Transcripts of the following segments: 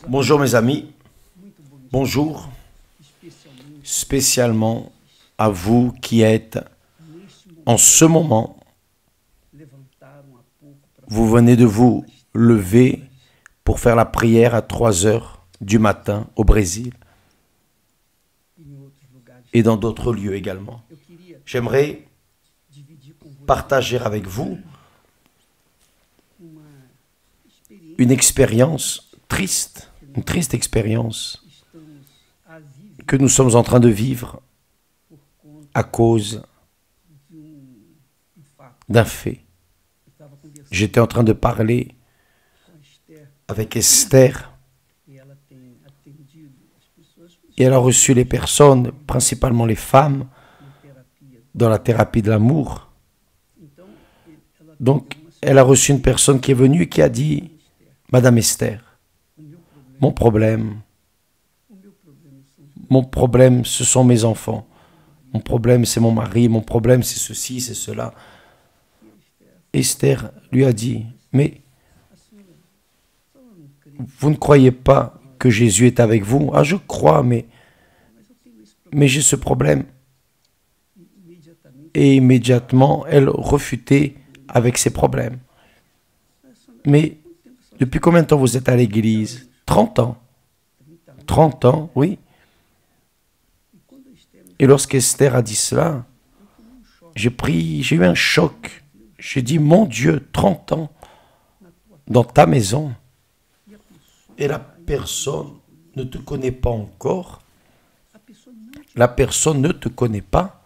Bonjour mes amis, bonjour, spécialement à vous qui êtes en ce moment, vous venez de vous lever pour faire la prière à 3 heures du matin au Brésil et dans d'autres lieux également. J'aimerais partager avec vous une expérience triste, une triste expérience que nous sommes en train de vivre à cause d'un fait. J'étais en train de parler avec Esther et elle a reçu les personnes, principalement les femmes, dans la thérapie de l'amour. Donc, elle a reçu une personne qui est venue et qui a dit « Madame Esther, mon problème, ce sont mes enfants. Mon problème, c'est mon mari. Mon problème, c'est ceci, c'est cela. » Esther lui a dit, « Mais vous ne croyez pas que Jésus est avec vous? » « Ah, je crois, mais j'ai ce problème. » Et immédiatement, elle refutait avec ses problèmes. « Mais depuis combien de temps vous êtes à l'église? » 30 ans. 30 ans, oui. Et lorsqu'Esther a dit cela, j'ai eu un choc. J'ai dit, mon Dieu, 30 ans dans ta maison. Et la personne ne te connaît pas encore. La personne ne te connaît pas.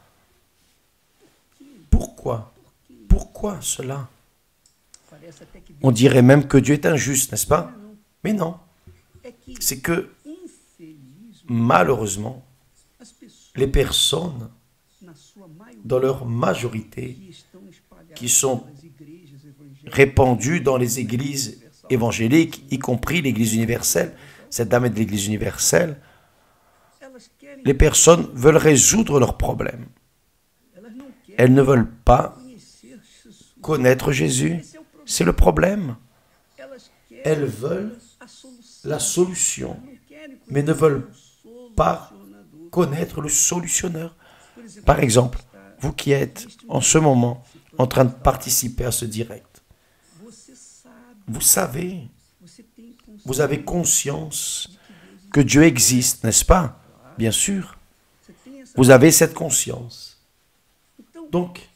Pourquoi? Pourquoi cela? On dirait même que Dieu est injuste, n'est-ce pas? Mais non. C'est que, malheureusement, les personnes, dans leur majorité, qui sont répandues dans les églises évangéliques, y compris l'église universelle, cette dame est de l'église universelle, les personnes veulent résoudre leurs problèmes. Elles ne veulent pas connaître Jésus. C'est le problème. Elles veulent la solution, mais ne veulent pas connaître le solutionneur. Par exemple, vous qui êtes en ce moment en train de participer à ce direct, vous savez, vous avez conscience que Dieu existe, n'est-ce pas? Bien sûr. Vous avez cette conscience. Donc,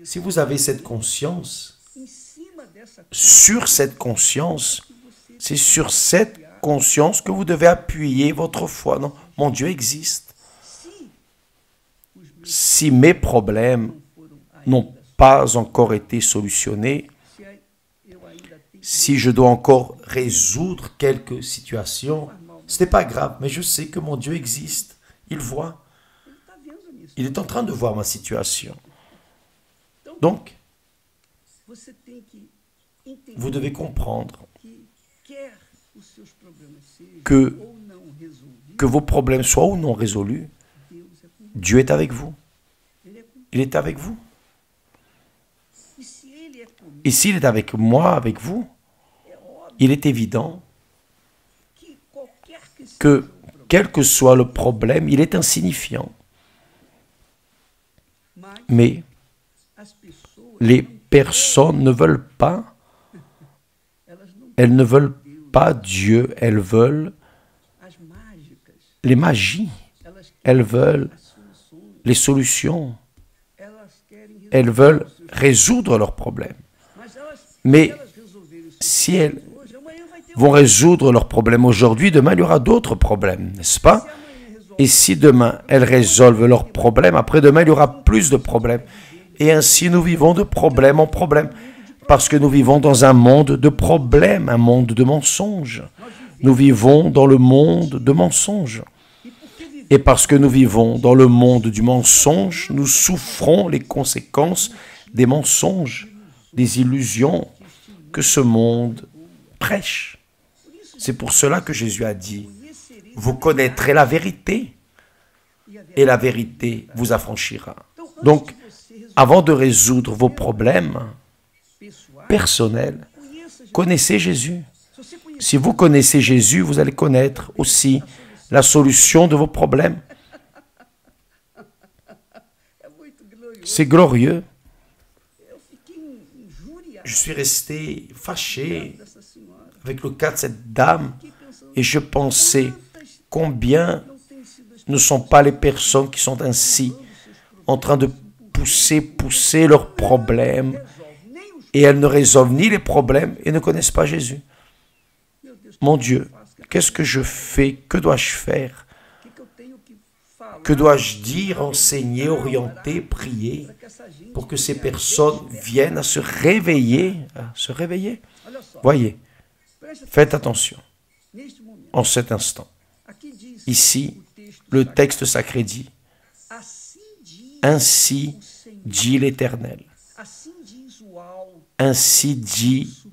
si vous avez cette conscience, sur cette conscience, c'est sur cette conscience que vous devez appuyer votre foi. Non, mon Dieu existe. Si mes problèmes n'ont pas encore été solutionnés, si je dois encore résoudre quelques situations, ce n'est pas grave, mais je sais que mon Dieu existe. Il voit. Il est en train de voir ma situation. Donc, vous devez comprendre que vos problèmes soient ou non résolus, Dieu est avec vous. Il est avec vous. Et s'il est avec moi, avec vous, il est évident que, quel que soit le problème, il est insignifiant. Mais les personnes ne veulent pas, elles ne veulent pas Dieu, elles veulent les magies, elles veulent les solutions, elles veulent résoudre leurs problèmes. Mais si elles vont résoudre leurs problèmes aujourd'hui, demain il y aura d'autres problèmes, n'est-ce pas? Et si demain elles résolvent leurs problèmes, après-demain il y aura plus de problèmes. Et ainsi nous vivons de problème en problème, parce que nous vivons dans un monde de problèmes, un monde de mensonges. Nous vivons dans le monde de mensonges. Et parce que nous vivons dans le monde du mensonge, nous souffrons les conséquences des mensonges, des illusions que ce monde prêche. C'est pour cela que Jésus a dit, vous connaîtrez la vérité, et la vérité vous affranchira. Donc, avant de résoudre vos problèmes personnels, connaissez Jésus. Si vous connaissez Jésus, vous allez connaître aussi la solution de vos problèmes. C'est glorieux. Je suis resté fâché avec le cas de cette dame et je pensais combien ne sont pas les personnes qui sont ainsi en train de pousser leurs problèmes et elles ne résolvent ni les problèmes et ne connaissent pas Jésus. Mon Dieu, qu'est-ce que je fais? Que dois-je faire? Que dois-je dire, enseigner, orienter, prier pour que ces personnes viennent à se réveiller? Voyez, faites attention en cet instant. Ici, le texte sacré dit, ainsi dit l'Éternel, ainsi dit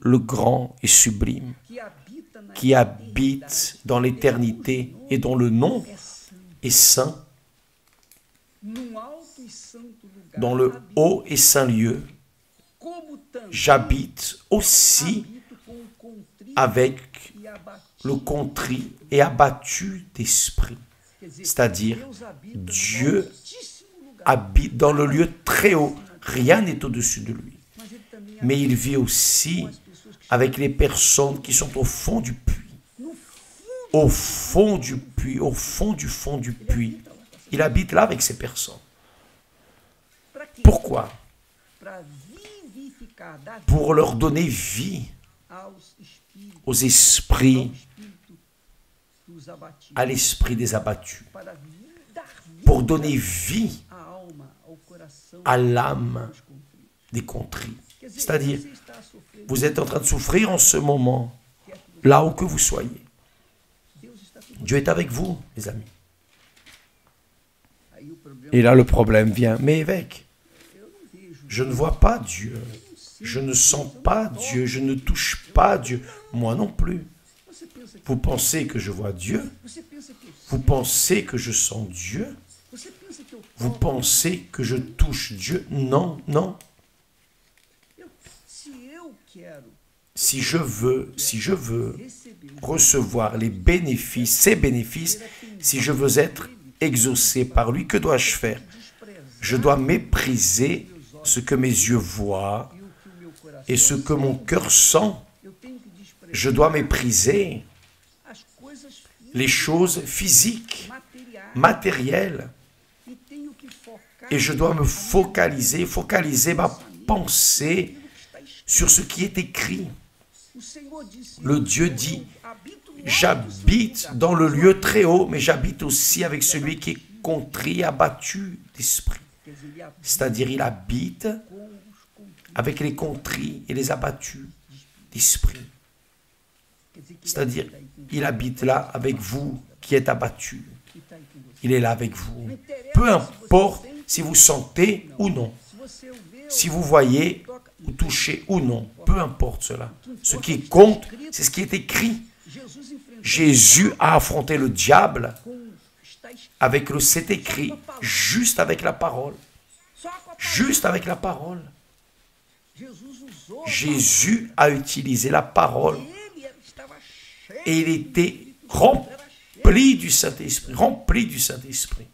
le grand et sublime, qui habite dans l'éternité et dont le nom est saint, dans le haut et saint lieu, j'habite aussi avec le contrit et abattu d'esprit. C'est-à-dire, Dieu habite dans le lieu très haut. Rien n'est au-dessus de lui. Mais il vit aussi avec les personnes qui sont au fond du puits. Au fond du puits, au fond du puits. Il habite là avec ces personnes. Pourquoi? Pour leur donner vie aux esprits, à l'esprit des abattus. Pour donner vie à l'âme des contrits. C'est-à-dire, vous êtes en train de souffrir en ce moment, là où que vous soyez. Dieu est avec vous, mes amis. Et là, le problème vient. Mais évêque, je ne vois pas Dieu. Je ne sens pas Dieu. Je ne touche pas Dieu. Moi non plus. Vous pensez que je vois Dieu? Vous pensez que je sens Dieu? Vous pensez que je touche Dieu? Non, non. Si je veux recevoir les bénéfices, ces bénéfices, si je veux être exaucé par lui, que dois-je faire? Je dois mépriser ce que mes yeux voient et ce que mon cœur sent. Je dois mépriser les choses physiques, matérielles. Et je dois me focaliser ma pensée sur ce qui est écrit. Le Dieu dit, j'habite dans le lieu très haut, mais j'habite aussi avec celui qui est contrit, abattu d'esprit. C'est-à-dire, il habite avec les contrits et les abattus d'esprit. C'est-à-dire, il habite là avec vous qui êtes abattus. Il est là avec vous. Peu importe si vous sentez ou non, si vous voyez ou touchez ou non, peu importe cela. Ce qui compte, c'est ce qui est écrit. Jésus a affronté le diable avec le c'est écrit, juste avec la parole. Juste avec la parole. Jésus a utilisé la parole et il était rempli du Saint-Esprit,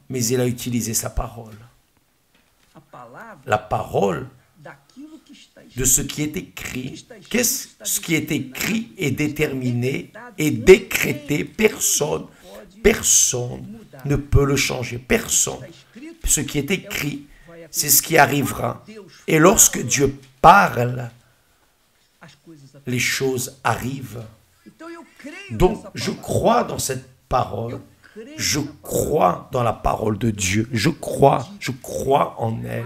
Mais il a utilisé sa parole. La parole de ce qui est écrit. Ce qui est écrit est déterminé et décrété. Personne ne peut le changer. Personne. Ce qui est écrit, c'est ce qui arrivera. Et lorsque Dieu parle, les choses arrivent. Donc, je crois dans cette parole. Je crois dans la parole de Dieu. Je crois en elle.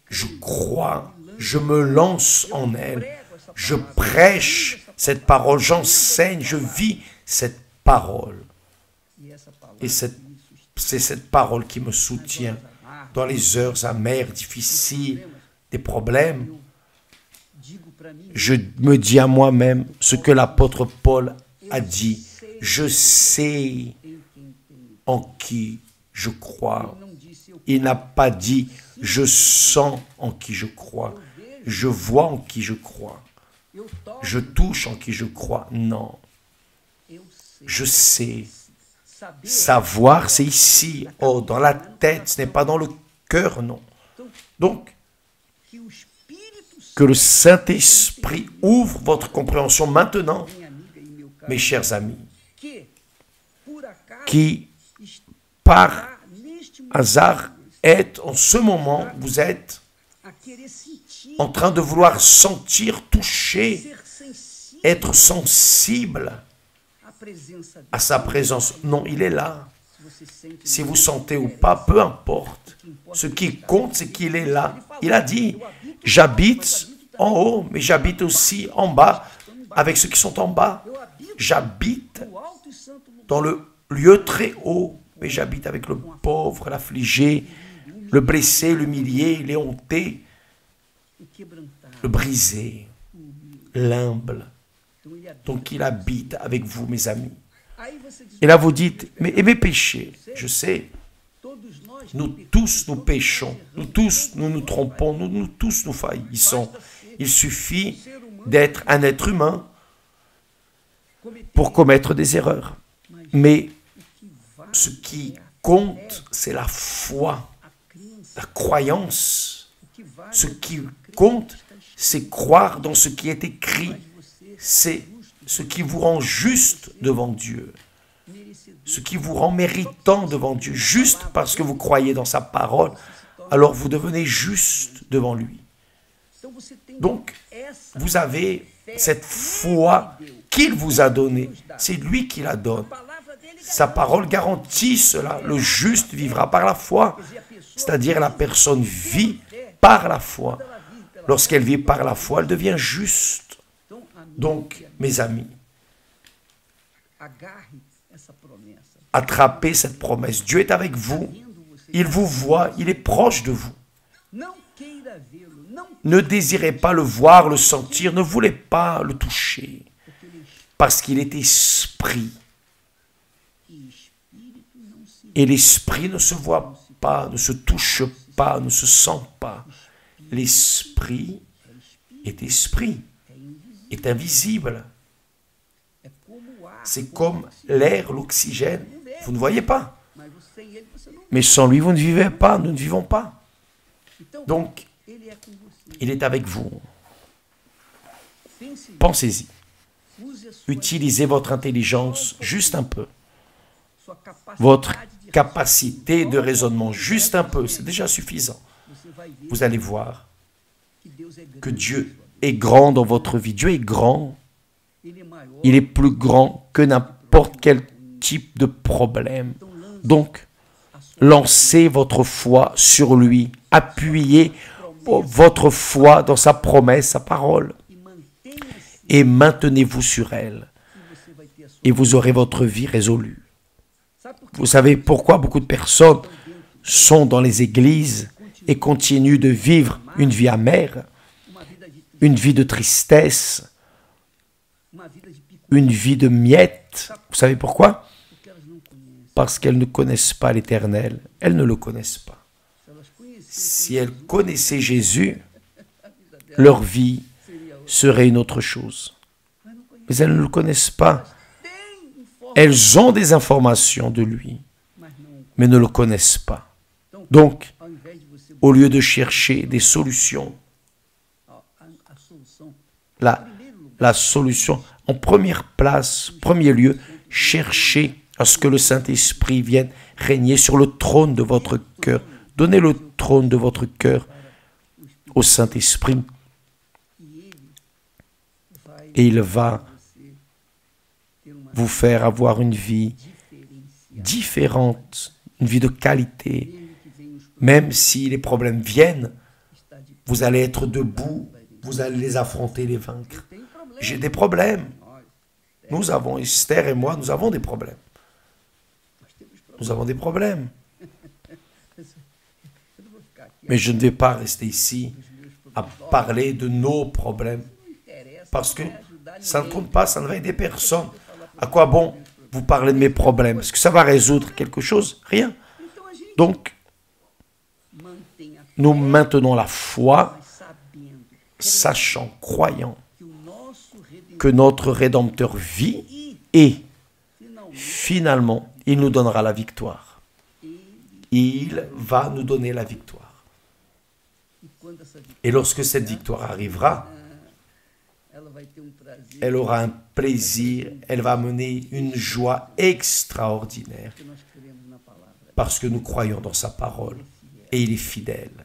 Je crois, je me lance en elle. Je prêche cette parole, j'enseigne, je vis cette parole. Et c'est cette parole qui me soutient dans les heures amères, difficiles, des problèmes. Je me dis à moi-même ce que l'apôtre Paul a dit. Je sais en qui je crois. Il n'a pas dit je sens en qui je crois. Je vois en qui je crois. Je touche en qui je crois. Non. Je sais. Savoir, c'est ici. Oh, dans la tête, ce n'est pas dans le cœur, non. Donc, que le Saint-Esprit ouvre votre compréhension maintenant, mes chers amis, qui, par hasard, en ce moment, vous êtes en train de vouloir sentir, toucher, être sensible à sa présence. Non, il est là. Si vous sentez ou pas, peu importe. Ce qui compte, c'est qu'il est là. Il a dit, j'habite en haut, mais j'habite aussi en bas, avec ceux qui sont en bas. J'habite dans le lieu très haut, mais j'habite avec le pauvre, l'affligé, le blessé, l'humilié, l'éhonté, le brisé, l'humble. Donc il habite avec vous, mes amis. Et là vous dites, mais et mes péchés, je sais, nous tous nous péchons, nous tous nous nous trompons, nous tous nous faillissons. Il suffit d'être un être humain pour commettre des erreurs. Mais ce qui compte, c'est la foi, la croyance. Ce qui compte, c'est croire dans ce qui est écrit. C'est ce qui vous rend juste devant Dieu. Ce qui vous rend méritant devant Dieu. Juste parce que vous croyez dans sa parole, alors vous devenez juste devant lui. Donc, vous avez cette foi qu'il vous a donnée. C'est lui qui la donne. Sa parole garantit cela. Le juste vivra par la foi. C'est-à-dire la personne vit par la foi. Lorsqu'elle vit par la foi, elle devient juste. Donc, mes amis, attrapez cette promesse. Dieu est avec vous. Il vous voit. Il est proche de vous. Ne désirez pas le voir, le sentir. Ne voulez pas le toucher. Parce qu'il est esprit. Et l'esprit ne se voit pas, ne se touche pas, ne se sent pas. L'esprit est esprit, est invisible. C'est comme l'air, l'oxygène. Vous ne voyez pas. Mais sans lui, vous ne vivez pas, nous ne vivons pas. Donc, il est avec vous. Pensez-y. Utilisez votre intelligence juste un peu. Votre capacité de raisonnement juste un peu, c'est déjà suffisant. Vous allez voir que Dieu est grand dans votre vie. Dieu est grand. Il est plus grand que n'importe quel type de problème. Donc, lancez votre foi sur lui. Appuyez votre foi dans sa promesse, sa parole. Et maintenez-vous sur elle. Et vous aurez votre vie résolue. Vous savez pourquoi beaucoup de personnes sont dans les églises et continuent de vivre une vie amère, une vie de tristesse, une vie de miettes. Vous savez pourquoi? Parce qu'elles ne connaissent pas l'Éternel. Elles ne le connaissent pas. Si elles connaissaient Jésus, leur vie serait une autre chose. Mais elles ne le connaissent pas. Elles ont des informations de lui, mais ne le connaissent pas. Donc, au lieu de chercher des solutions, la solution, en première place, premier lieu, cherchez à ce que le Saint-Esprit vienne régner sur le trône de votre cœur. Donnez le trône de votre cœur au Saint-Esprit. Et il va vous faire avoir une vie différente, une vie de qualité. Même si les problèmes viennent, vous allez être debout, vous allez les affronter, les vaincre. J'ai des problèmes. Nous avons, Esther et moi, nous avons des problèmes. Nous avons des problèmes. Mais je ne vais pas rester ici à parler de nos problèmes. Parce que ça ne compte pas, ça ne va aider personne. À quoi bon vous parler de mes problèmes? Est-ce que ça va résoudre quelque chose? Rien. Donc, nous maintenons la foi, sachant, croyant que notre Rédempteur vit et finalement, il nous donnera la victoire. Il va nous donner la victoire. Et lorsque cette victoire arrivera, elle aura un plaisir, elle va amener une joie extraordinaire parce que nous croyons dans sa parole et il est fidèle.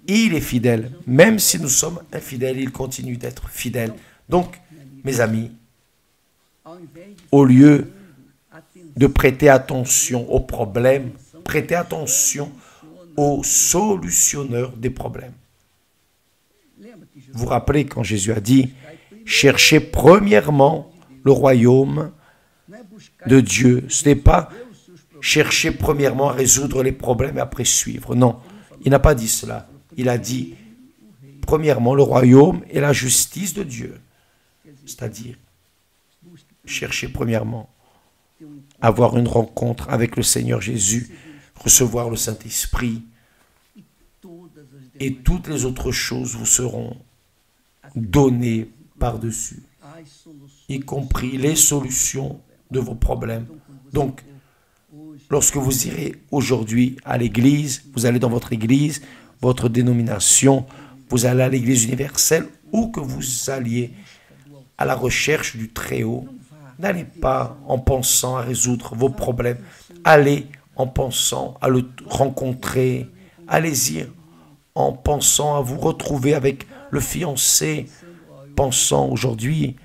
Il est fidèle. Même si nous sommes infidèles, il continue d'être fidèle. Donc, mes amis, au lieu de prêter attention aux problèmes, prêtez attention au solutionneur des problèmes. Vous vous rappelez quand Jésus a dit « Cherchez premièrement le royaume de Dieu ». Ce n'est pas « chercher premièrement à résoudre les problèmes et après suivre ». Non, il n'a pas dit cela. Il a dit « Premièrement le royaume et la justice de Dieu ». C'est-à-dire, chercher premièrement avoir une rencontre avec le Seigneur Jésus, recevoir le Saint-Esprit, et toutes les autres choses vous seront données par-dessus, y compris les solutions de vos problèmes. Donc, lorsque vous irez aujourd'hui à l'église, vous allez dans votre église, votre dénomination, vous allez à l'église universelle, ou que vous alliez à la recherche du Très-Haut, n'allez pas en pensant à résoudre vos problèmes. Allez en pensant à le rencontrer. Allez-y en pensant à vous retrouver avec le fiancé. Pensant aujourd'hui,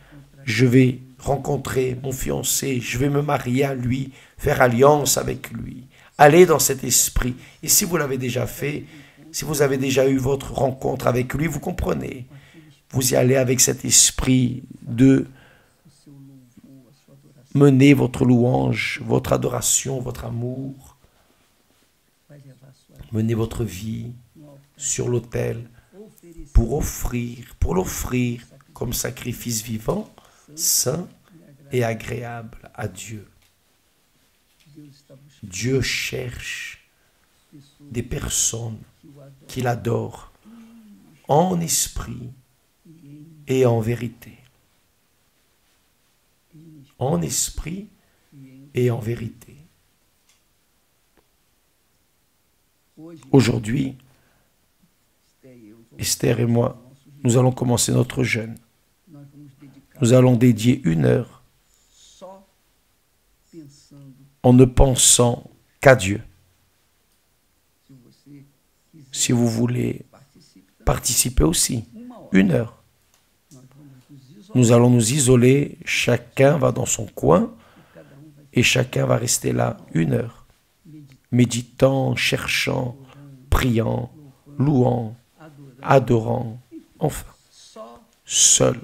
je vais rencontrer mon fiancé, je vais me marier à lui, faire alliance avec lui. Allez dans cet esprit. Et si vous l'avez déjà fait, si vous avez déjà eu votre rencontre avec lui, vous comprenez. Vous y allez avec cet esprit de mener votre louange, votre adoration, votre amour. Menez votre vie sur l'autel pour l'offrir comme sacrifice vivant, saint et agréable à Dieu. Dieu cherche des personnes qui l'adorent en esprit et en vérité. En esprit et en vérité. Aujourd'hui, Esther et moi, nous allons commencer notre jeûne. Nous allons dédier 1 heure en ne pensant qu'à Dieu. Si vous voulez participer aussi, 1 heure. Nous allons nous isoler, chacun va dans son coin et chacun va rester là 1 heure, méditant, cherchant, priant, louant, adorant, enfin, seul,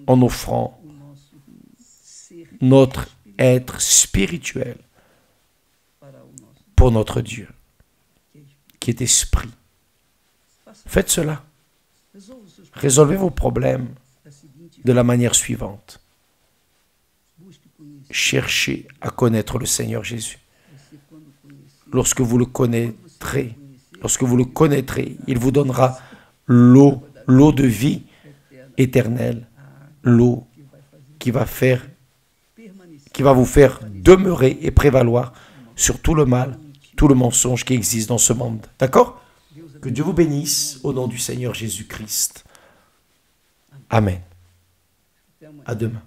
en offrant notre être spirituel pour notre Dieu, qui est esprit. Faites cela. Résolvez vos problèmes de la manière suivante. Cherchez à connaître le Seigneur Jésus. Lorsque vous le connaîtrez, il vous donnera l'eau de vie éternelle, l'eau qui va vous faire demeurer et prévaloir sur tout le mal, tout le mensonge qui existe dans ce monde. D'accord ? Que Dieu vous bénisse au nom du Seigneur Jésus-Christ. Amen. À demain.